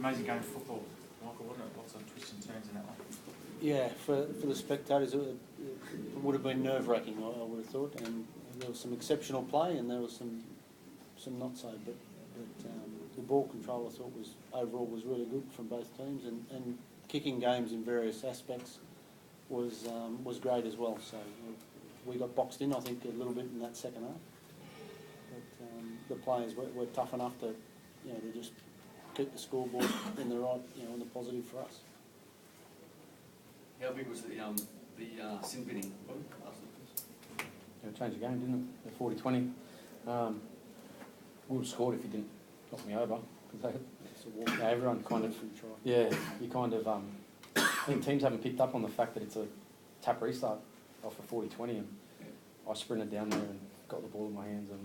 amazing game of football, Michael, wasn't it? Lots of twists and turns in that one. Yeah, for the spectators, it would have been nerve-wracking, I would have thought, and there was some exceptional play and there was some not so, but the ball control I thought was overall was really good from both teams, and kicking games in various aspects was great as well. So we got boxed in, I think, a little bit in that second half, but the players were tough enough to, to just keep the scoreboard in the right, in the positive for us. How big was the sin binning? It changed the game, didn't it? The 40-20. We would have scored if he didn't knock me over. Everyone kind of, you kind of, I think teams haven't picked up on the fact that it's a tap restart off a 40-20, and I sprinted down there and got the ball in my hands, and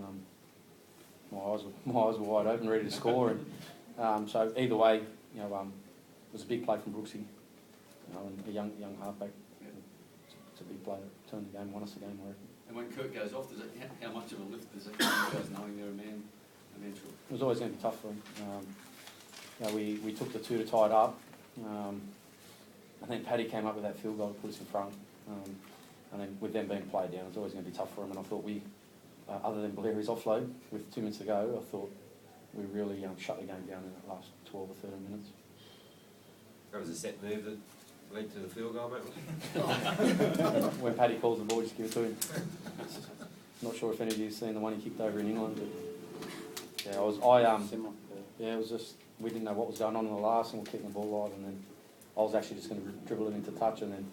my eyes were wide open, ready to score. And so either way, it was a big play from Brooksy, and a young halfback. It's a big play that turned the game, won us the game, I reckon. And when Kurt goes off, how much of a lift does it give knowing they're a man eventually? It was always going to be tough for him. We took the 2 to tie it up. I think Paddy came up with that field goal to put us in front. And then with them being played down, it's always going to be tough for him. And I thought we, other than Blair's offload with 2 minutes to go, I thought we really shut the game down in the last 12 or 13 minutes. That was a set move that led to the field goal, mate. When Paddy calls the ball, just give it to him. Not sure if any of you have seen the one he kicked over in England, but yeah, it was just, we didn't know what was going on in the last, and we're kicking the ball live, and then I was actually just going to dribble it into touch, and then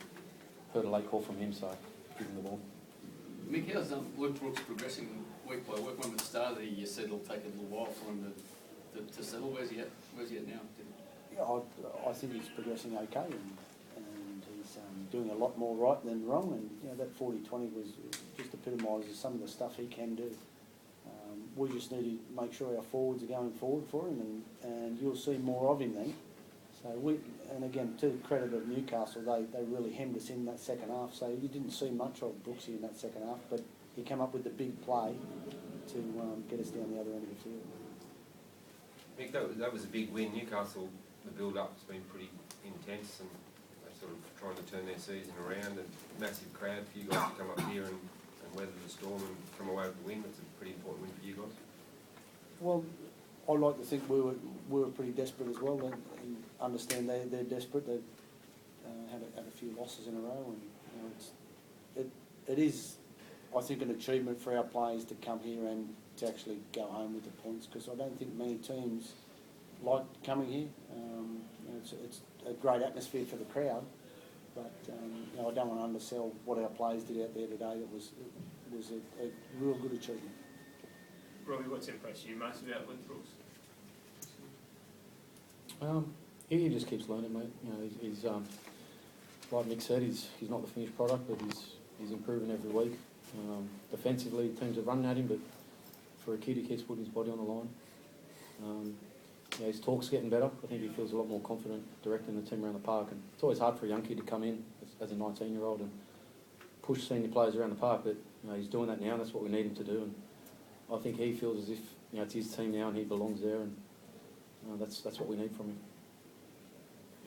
heard a late call from him, so give him the ball. Mick, how's Luke Brooks progressing week by week? When we started, you said it'll take a little while for him to settle. Where's he at now? Yeah, I think he's progressing okay, and he's doing a lot more right than wrong, and that 40-20 was just epitomises some of the stuff he can do. We just need to make sure our forwards are going forward for him, and you'll see more of him then. So and again, to the credit of Newcastle, they really hemmed us in that second half, so you didn't see much of Brooksy in that second half, but he came up with the big play to get us down the other end of the field. Mick, that was a big win. Newcastle, the build-up's been pretty intense, and they're sort of trying to turn their season around, and massive crowd for you guys to come up here and weather the storm and come away with the win. That's a pretty important win for you guys. Well, I like to think we were pretty desperate as well, and understand they're desperate. They've had a few losses in a row, and it is, I think, an achievement for our players to come here and to actually go home with the points, because I don't think many teams like coming here. It's a great atmosphere for the crowd, but I don't want to undersell what our players did out there today. It was a real good achievement. Robbie, what's impressed you most about Luke Brooks? He just keeps learning, mate. He's like Mick said, he's not the finished product, but he's improving every week. Defensively, teams are running at him, but for a kid, he keeps putting his body on the line. His talk's getting better. I think he feels a lot more confident directing the team around the park, and it's always hard for a young kid to come in as a 19-year-old and push senior players around the park, but he's doing that now, and that's what we need him to do. And I think he feels as if it's his team now and he belongs there, and that's what we need from him.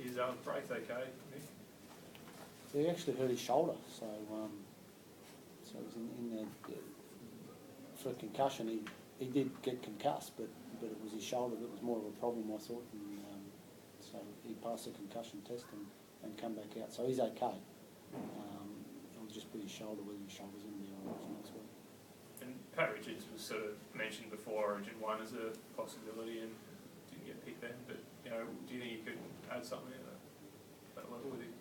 Is Braith okay, Mick? He actually hurt his shoulder, so he was in there for concussion. He did get concussed, but it was his shoulder that was more of a problem, I thought, and so he passed the concussion test and come back out. So he's okay. It'll just be his shoulder, whether his shoulder's in the Origin next week. And Pat Richards was sort of mentioned before Origin 1 as a possibility and didn't get picked then, but do you think he could add something at that level with him?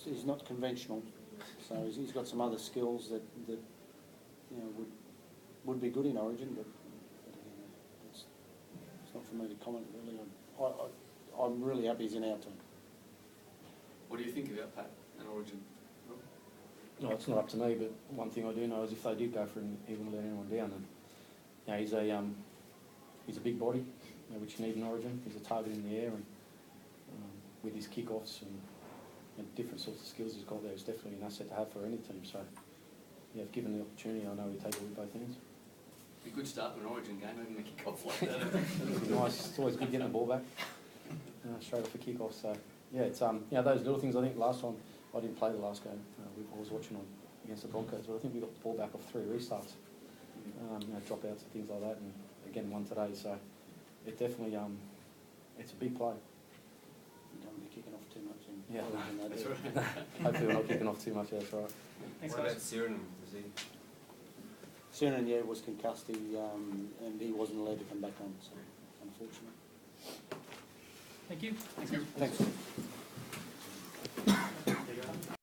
He's not conventional, so he's got some other skills that would be good in Origin, but again, it's not for me to comment really. I'm really happy he's in our team. What do you think about Pat and Origin? No, it's not up to me, but one thing I do know is if they did go for him, he wouldn't let anyone down. And he's a big body, which you need in Origin. He's a target in the air, and with his kick-offs and different sorts of skills he's got there, it's definitely an asset to have for any team. So, if given the opportunity, I know he'd take it with both hands. Be a good start to an Origin game, having a kick-off like that. It'd be nice. It's always good getting the ball back straight off the kick-off. So yeah, it's those little things. I think last time I didn't play the last game. I was watching on against the Broncos, but I think we got the ball back off 3 restarts. Dropouts and things like that, and again one today. So it definitely it's a big play. You don't want to be kicking off too much. Yeah. That's right. Hopefully we're not kicking off too much. That's right. Thanks, What guys. about Sirenham? Was he? Cernan, yeah, was concussed, and he wasn't allowed to come back on, so unfortunately. Thank you. Thank you. Thanks.